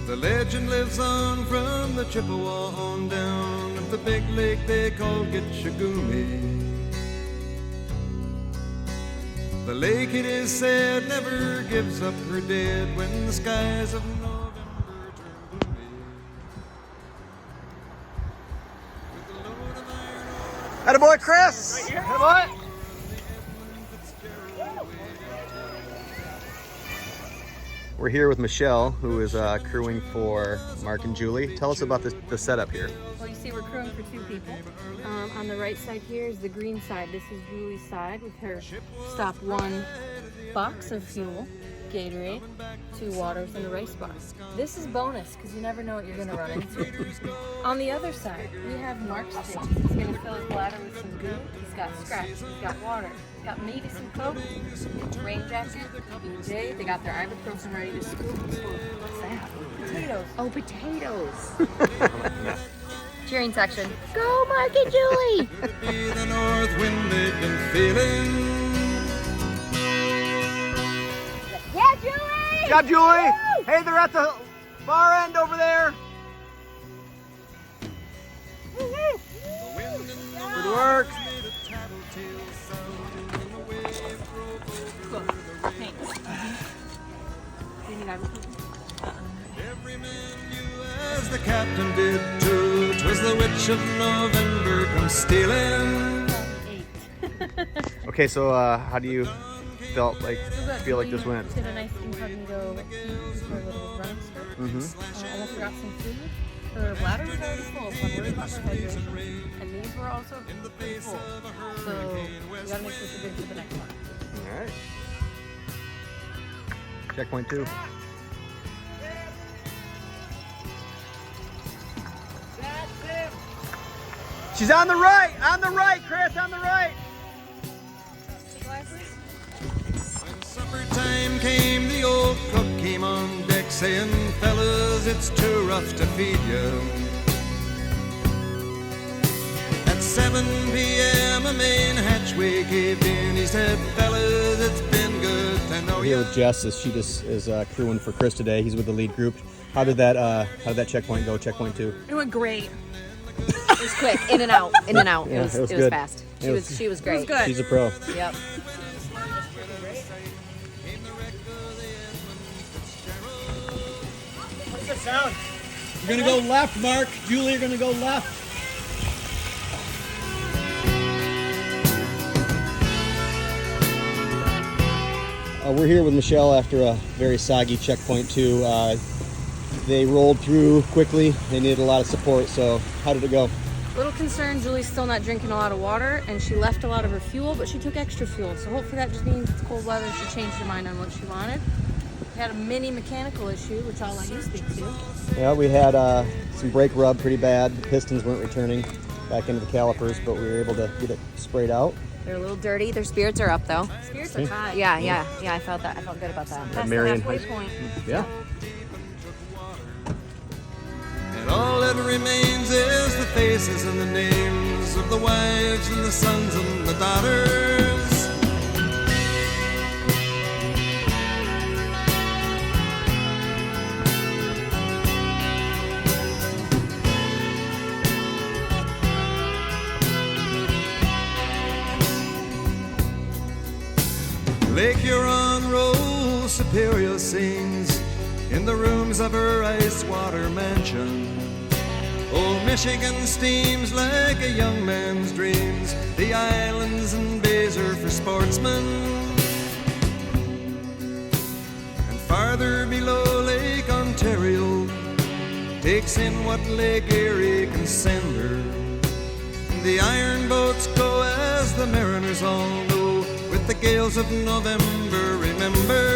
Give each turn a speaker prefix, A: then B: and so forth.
A: The legend lives on from the Chippewa on down of the big lake they call Gitchagumi. The lake, it is said, never gives up her dead when the skies of November turn gloomy. With the load of iron ore,
B: Attaboy, Chris! Attaboy! We're here with Michelle, who is crewing for Mark and Julie. Tell us about the setup here.
C: Well, you see, we're crewing for 2 people. On the right side here is the green side. This is Julie's side with her stop 1 box of fuel, Gatorade, 2 waters, and a race bar. This is bonus because you never know what you're going to run into. On the other side, we have Mark's tank. He's going to fill his bladder with some goo. He's got scratch. He's got water. He's got maybe some Coke, rain jacket, PJ. They got their ibuprofen ready to scoop. What's that? Potatoes. Oh, potatoes. Cheering section. Go, Mark and Julie!
A: be the north wind they've been feeling.
C: Yeah, Julie!
B: Good job, Julie!
C: Woo!
B: Hey, they're at the far end over there. Good work.
C: Cool. Thanks. Do you need ibuprofen?
A: Every man knew as the captain did too. 'Twas the witch of November come stealing.
C: 8.
B: Okay, so how do you feel like this went?
C: Did a nice incognito for a little running skirt. Almost forgot some food. Her bladder was already full, so I'm worried about her hydration. And these were also pretty full. So you gotta make sure she's good for the next one.
B: All right. Checkpoint 2. She's on the right, Chris, on the right.
A: When summertime came, the old cook came on deck saying, fellas, it's too rough to feed you. At 7 p.m. a main hatchway caved in. He said, fellas, it's been good to know
B: Here
A: you.
B: with Jess, as she just is crewing for Chris today. He's with the lead group. How did that checkpoint go? Checkpoint 2.
C: It went great.
D: It was quick, in and out, in and out.
B: Yeah,
D: it was
B: good.
D: fast.
B: It was-
D: She was great.
C: It was good.
B: She's a pro.
D: Yep.
E: What's the sound? You're gonna go left, Mark. Julie, you're gonna go left.
B: We're here with Michelle after a very soggy checkpoint 2. They rolled through quickly. They needed a lot of support. So how did it go?
C: Little concerned, Julie's still not drinking a lot of water, and she left a lot of her fuel, but she took extra fuel. So hopefully that just means it's cold weather. She changed her mind on what she wanted. We had a mini mechanical issue, which I'll let you speak to.
B: Yeah, we had some brake rub pretty bad. The pistons weren't returning back into the calipers, but we were able to get it sprayed out.
D: They're a little dirty. Their spirits are up though.
C: Spirits are high.
D: Yeah. I felt that. I felt good about that.
C: That's the
B: Marion
C: halfway
B: High-
C: point.
B: Yeah.
A: And all that remains is the faces and the names of the wives and the sons and the daughters. Lake Huron rolls Superior sings in the rooms of her ice water mansion. Old Michigan steams like a young man's dreams. The islands and bays are for sportsmen. And farther below, Lake Ontario takes in what Lake Erie can send her. The iron boats go as the mariners all know. With the gales of November, remember